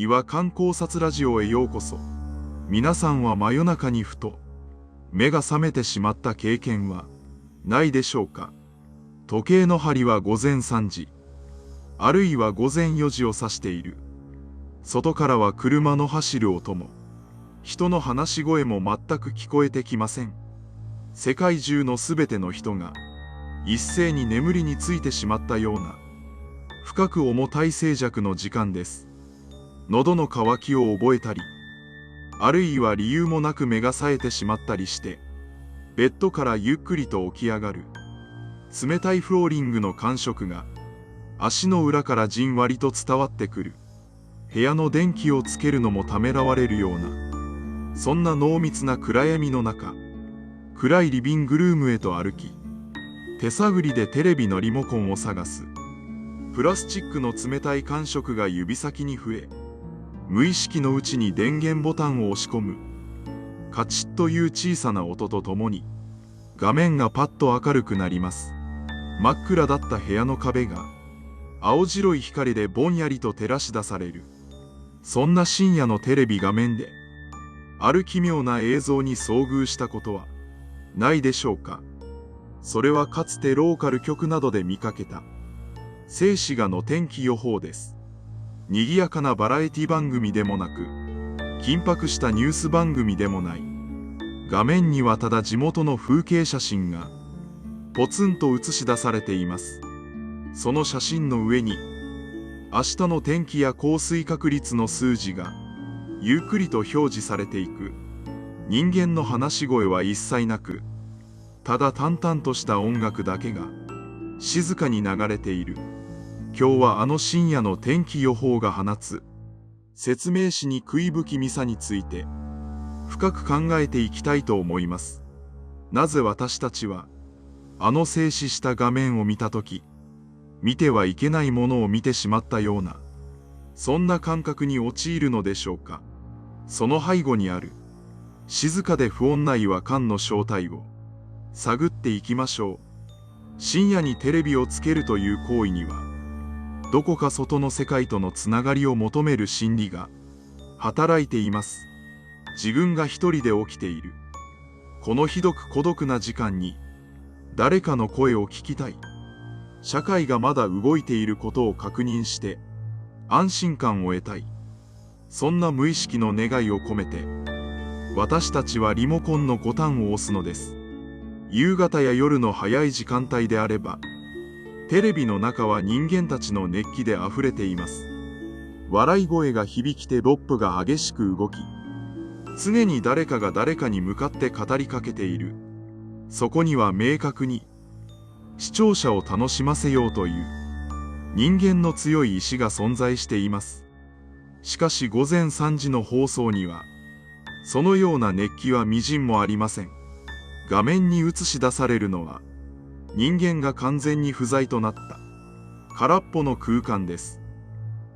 岩観光察ラジオへようこそ。皆さんは真夜中にふと目が覚めてしまった経験はないでしょうか。時計の針は午前3時、あるいは午前4時を指している。外からは車の走る音も、人の話し声も全く聞こえてきません。世界中のすべての人が一斉に眠りについてしまったような、深く重たい静寂の時間です。喉の渇きを覚えたり、あるいは理由もなく目が冴えてしまったりして、ベッドからゆっくりと起き上がる。冷たいフローリングの感触が足の裏からじんわりと伝わってくる。部屋の電気をつけるのもためらわれるような、そんな濃密な暗闇の中、暗いリビングルームへと歩き、手探りでテレビのリモコンを探す。プラスチックの冷たい感触が指先に増え、無意識のうちに電源ボタンを押し込む。カチッという小さな音とともに、画面がパッと明るくなります。真っ暗だった部屋の壁が、青白い光でぼんやりと照らし出される。そんな深夜のテレビ画面で、ある奇妙な映像に遭遇したことはないでしょうか。それはかつてローカル局などで見かけた静止画の天気予報です。賑やかなバラエティ番組でもなく、緊迫したニュース番組でもない。画面にはただ地元の風景写真がポツンと映し出されています。その写真の上に、明日の天気や降水確率の数字がゆっくりと表示されていく。人間の話し声は一切なく、ただ淡々とした音楽だけが静かに流れている。今日はあの深夜の天気予報が放つ説明しにくい不気味さについて深く考えていきたいと思います。なぜ私たちはあの静止した画面を見たとき、見てはいけないものを見てしまったような、そんな感覚に陥るのでしょうか。その背後にある静かで不穏な違和感の正体を探っていきましょう。深夜にテレビをつけるという行為には、どこか外の世界とのつながりを求める心理が働いています。自分が一人で起きているこのひどく孤独な時間に、誰かの声を聞きたい。社会がまだ動いていることを確認して安心感を得たい。そんな無意識の願いを込めて、私たちはリモコンのボタンを押すのです。夕方や夜の早い時間帯であれば、テレビの中は人間たちの熱気であふれています。笑い声が響きテロップが激しく動き、常に誰かが誰かに向かって語りかけている。そこには明確に視聴者を楽しませようという人間の強い意志が存在しています。しかし午前3時の放送には、そのような熱気はみじんもありません。画面に映し出されるのは、人間が完全に不在となった空っぽの空間です。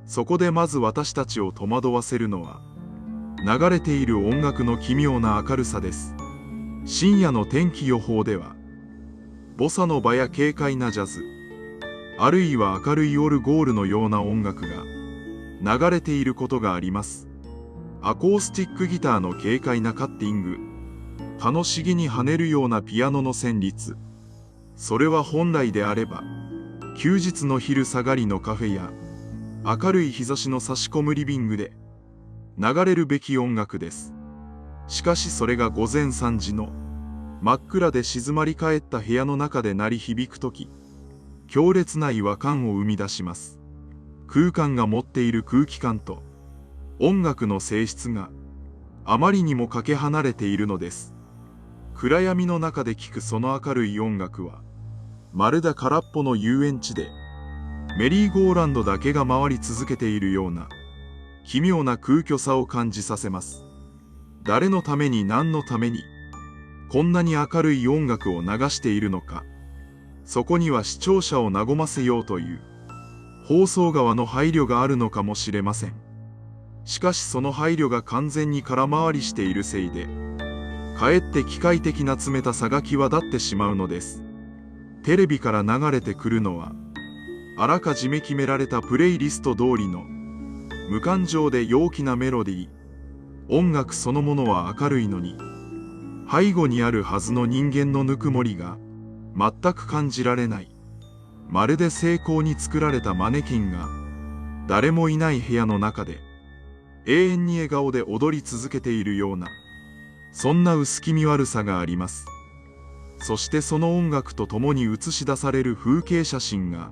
そこでまず私たちを戸惑わせるのは、流れている音楽の奇妙な明るさです。深夜の天気予報では、ボサノバや軽快なジャズ、あるいは明るいオルゴールのような音楽が流れていることがあります。アコースティックギターの軽快なカッティング、楽しげに跳ねるようなピアノの旋律。それは本来であれば、休日の昼下がりのカフェや明るい日差しの差し込むリビングで流れるべき音楽です。しかしそれが午前3時の真っ暗で静まり返った部屋の中で鳴り響くとき、強烈な違和感を生み出します。空間が持っている空気感と音楽の性質があまりにもかけ離れているのです。暗闇の中で聴くその明るい音楽は、まるで空っぽの遊園地でメリーゴーランドだけが回り続けているような奇妙な空虚さを感じさせます。誰のために何のためにこんなに明るい音楽を流しているのか。そこには視聴者を和ませようという放送側の配慮があるのかもしれません。しかしその配慮が完全に空回りしているせいで、かえって機械的な冷たさが際立ってしまうのです。テレビから流れてくるのは、あらかじめ決められたプレイリスト通りの無感情で陽気なメロディー。音楽そのものは明るいのに、背後にあるはずの人間のぬくもりが全く感じられない。まるで精巧に作られたマネキンが誰もいない部屋の中で永遠に笑顔で踊り続けているような、そんな薄気味悪さがあります。そしてその音楽とともに映し出される風景写真が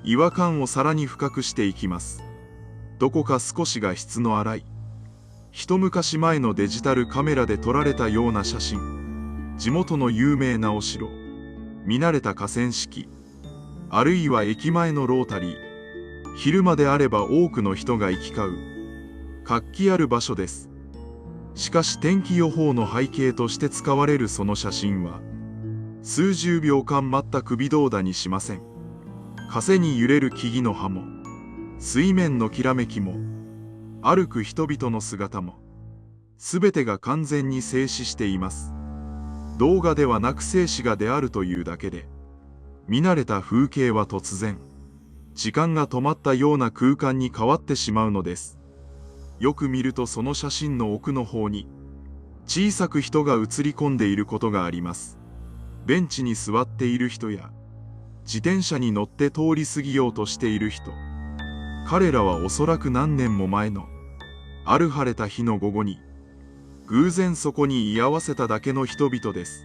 違和感をさらに深くしていきます。どこか少しが質の荒い、一昔前のデジタルカメラで撮られたような写真。地元の有名なお城、見慣れた河川敷、あるいは駅前のロータリー。昼間であれば多くの人が行き交う活気ある場所です。しかし天気予報の背景として使われるその写真は数十秒間全く微動だにしません。風に揺れる木々の葉も、水面のきらめきも、歩く人々の姿も、すべてが完全に静止しています。動画ではなく静止画であるというだけで、見慣れた風景は突然、時間が止まったような空間に変わってしまうのです。よく見るとその写真の奥の方に、小さく人が写り込んでいることがあります。ベンチに座っている人や、自転車に乗って通り過ぎようとしている人。彼らはおそらく何年も前の、ある晴れた日の午後に、偶然そこに居合わせただけの人々です。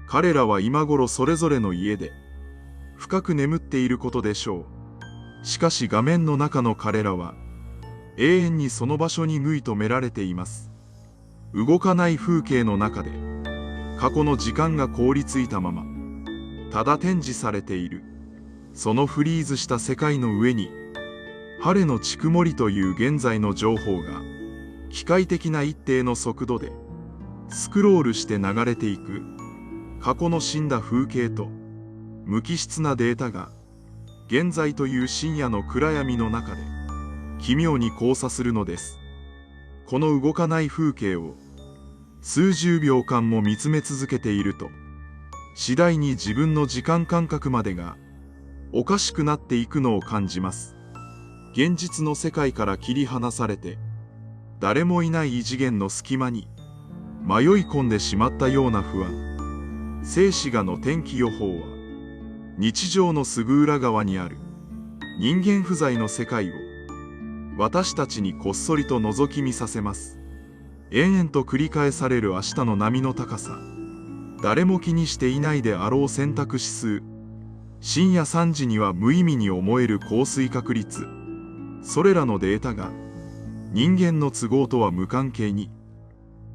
彼らは今頃それぞれの家で、深く眠っていることでしょう。しかし画面の中の彼らは、永遠にその場所に縫い止められています。動かない風景の中で、過去の時間が凍りついたまま、ただ展示されている。そのフリーズした世界の上に、晴れのち曇りという現在の情報が、機械的な一定の速度で、スクロールして流れていく。過去の死んだ風景と、無機質なデータが、現在という深夜の暗闇の中で、奇妙に交差するのです。この動かない風景を、数十秒間も見つめ続けていると、次第に自分の時間感覚までが、おかしくなっていくのを感じます。現実の世界から切り離されて、誰もいない異次元の隙間に、迷い込んでしまったような不安。静止画の天気予報は、日常のすぐ裏側にある、人間不在の世界を、私たちにこっそりと覗き見させます。延々と繰り返される明日の波の高さ。誰も気にしていないであろう選択指数。深夜3時には無意味に思える降水確率。それらのデータが人間の都合とは無関係に、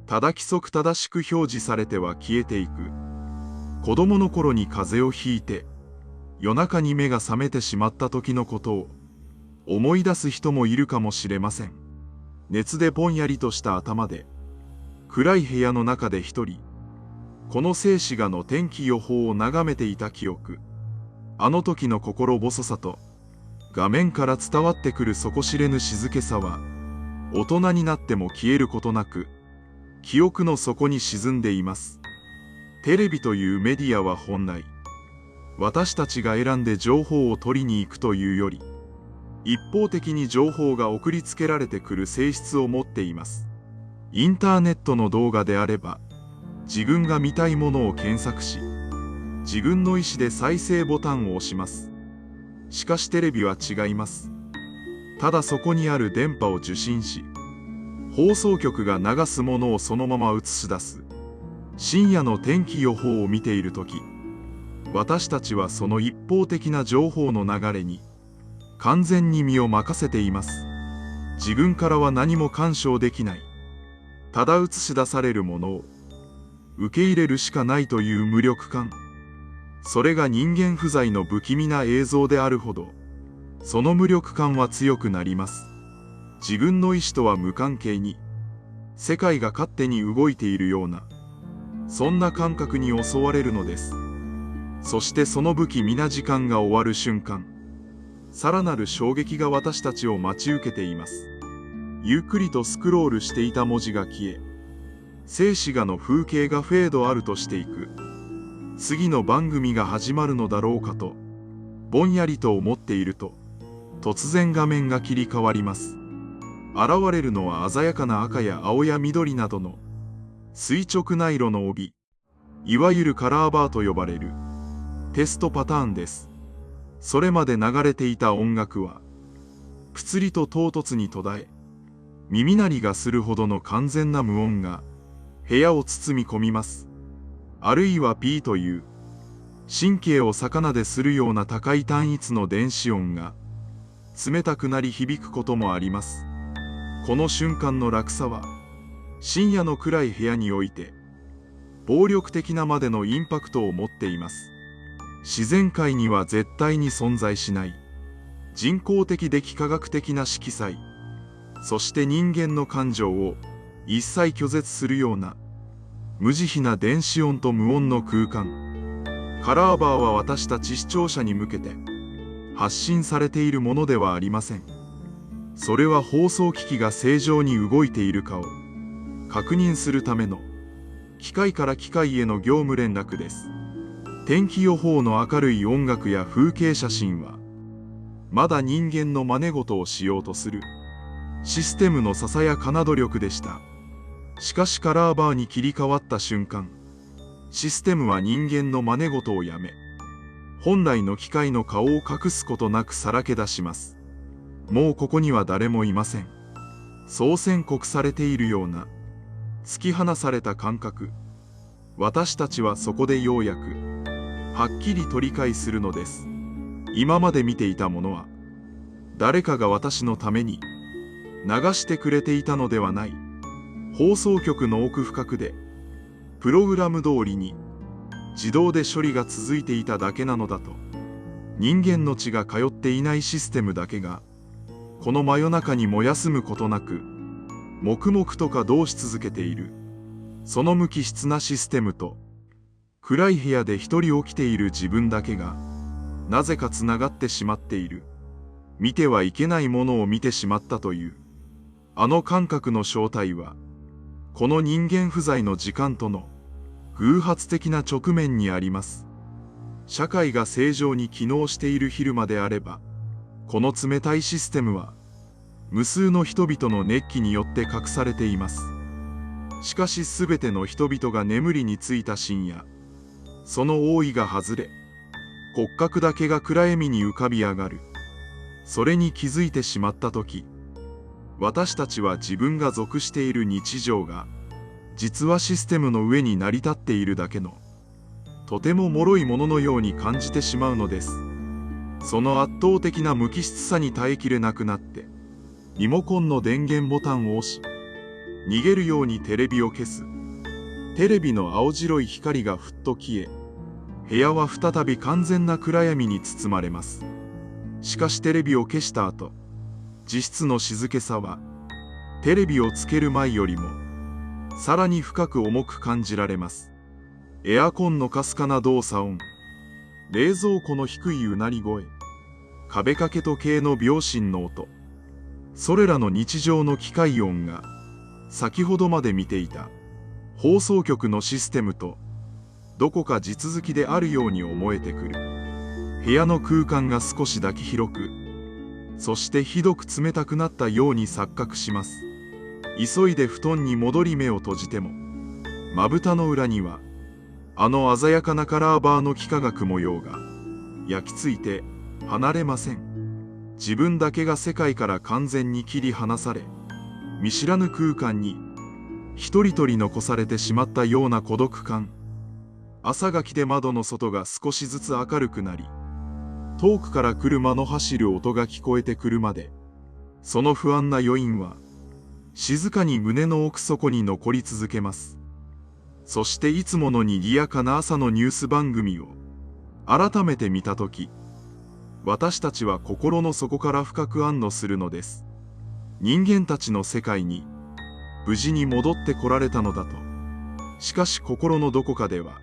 ただ規則正しく表示されては消えていく。子供の頃に風邪をひいて、夜中に目が覚めてしまった時のことを思い出す人もいるかもしれません。熱でぼんやりとした頭で、暗い部屋の中で一人、この静止画の天気予報を眺めていた記憶。あの時の心細さと、画面から伝わってくる底知れぬ静けさは、大人になっても消えることなく、記憶の底に沈んでいます。テレビというメディアは本来、私たちが選んで情報を取りに行くというより、一方的に情報が送りつけられてくる性質を持っています。インターネットの動画であれば、自分が見たいものを検索し、自分の意思で再生ボタンを押します。しかしテレビは違います。ただそこにある電波を受信し、放送局が流すものをそのまま映し出す。深夜の天気予報を見ているとき、私たちはその一方的な情報の流れに完全に身を任せています。自分からは何も干渉できない。ただ映し出されるものを受け入れるしかないという無力感。それが人間不在の不気味な映像であるほど、その無力感は強くなります。自分の意志とは無関係に、世界が勝手に動いているような、そんな感覚に襲われるのです。そしてその不気味な時間が終わる瞬間、さらなる衝撃が私たちを待ち受けています。ゆっくりとスクロールしていた文字が消え、静止画の風景がフェードアウトしていく。次の番組が始まるのだろうかと、ぼんやりと思っていると、突然画面が切り替わります。現れるのは鮮やかな赤や青や緑などの垂直な色の帯、いわゆるカラーバーと呼ばれるテストパターンです。それまで流れていた音楽は、ぷつりと唐突に途絶え、耳鳴りがするほどの完全な無音が部屋を包み込みます。あるいは P という神経を魚でするような高い単一の電子音が冷たくなり響くこともあります。この瞬間の落差は深夜の暗い部屋において暴力的なまでのインパクトを持っています。自然界には絶対に存在しない人工的で幾何学的な色彩、そして人間の感情を一切拒絶するような無慈悲な電子音と無音の空間。カラーバーは私たち視聴者に向けて発信されているものではありません。それは放送機器が正常に動いているかを確認するための機械から機械への業務連絡です。天気予報の明るい音楽や風景写真はまだ人間の真似事をしようとするシステムのささやかな努力でした。しかしカラーバーに切り替わった瞬間、システムは人間の真似事をやめ、本来の機械の顔を隠すことなくさらけ出します。もうここには誰もいません。そう宣告されているような突き放された感覚。私たちはそこでようやくはっきり取り返するのです。今まで見ていたものは誰かが私のために流してくれていたのではない。放送局の奥深くでプログラム通りに自動で処理が続いていただけなのだと。人間の血が通っていないシステムだけがこの真夜中にも休むことなく黙々と稼働し続けている。その無機質なシステムと暗い部屋で一人起きている自分だけがなぜかつながってしまっている。見てはいけないものを見てしまったというあの感覚の正体は、この人間不在の時間との偶発的な直面にあります。社会が正常に機能している昼間であれば、この冷たいシステムは無数の人々の熱気によって隠されています。しかし全ての人々が眠りについた深夜、その覆いが外れ、骨格だけが暗闇に浮かび上がる。それに気づいてしまった時、私たちは自分が属している日常が実はシステムの上に成り立っているだけのとても脆いもののように感じてしまうのです。その圧倒的な無機質さに耐えきれなくなってリモコンの電源ボタンを押し、逃げるようにテレビを消す。テレビの青白い光がふっと消え、部屋は再び完全な暗闇に包まれます。しかしテレビを消した後、実質の静けさはテレビをつける前よりもさらに深く重く感じられます。エアコンのかすかな動作音、冷蔵庫の低いうなり声、壁掛け時計の秒針の音、それらの日常の機械音が先ほどまで見ていた放送局のシステムとどこか地続きであるように思えてくる。部屋の空間が少しだけ広く、そしてひどく冷たくなったように錯覚します。急いで布団に戻り目を閉じても、まぶたの裏にはあの鮮やかなカラーバーの幾何学模様が焼き付いて離れません。自分だけが世界から完全に切り離され、見知らぬ空間に一人取り残されてしまったような孤独感。朝が来て窓の外が少しずつ明るくなり、遠くから車の走る音が聞こえてくるまで、その不安な余韻は静かに胸の奥底に残り続けます。そしていつもの賑やかな朝のニュース番組を改めて見たとき、私たちは心の底から深く安堵するのです。人間たちの世界に無事に戻ってこられたのだと。しかし心のどこかでは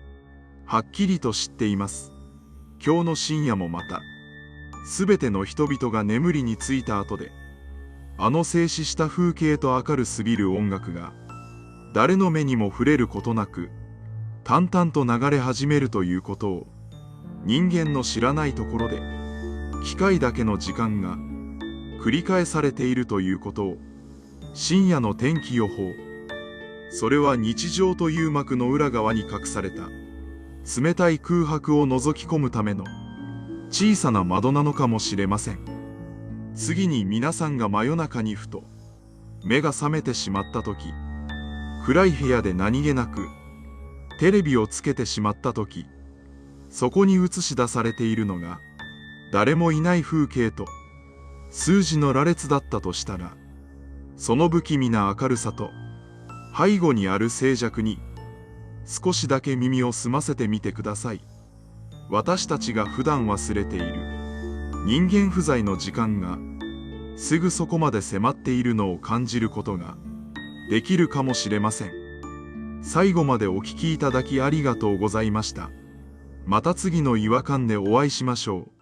はっきりと知っています。今日の深夜もまた、すべての人々が眠りについた後で、あの静止した風景と明るすぎる音楽が、誰の目にも触れることなく、淡々と流れ始めるということを、人間の知らないところで、機械だけの時間が繰り返されているということを、深夜の天気予報。それは日常という幕の裏側に隠された冷たい空白を覗き込むための小さな窓なのかもしれません。次に皆さんが真夜中にふと目が覚めてしまった時、暗い部屋で何気なくテレビをつけてしまった時、そこに映し出されているのが誰もいない風景と数字の羅列だったとしたら、その不気味な明るさと背後にある静寂に少しだけ耳を澄ませてみてください。私たちが普段忘れている人間不在の時間がすぐそこまで迫っているのを感じることができるかもしれません。最後までお聞きいただきありがとうございました。また次の違和感でお会いしましょう。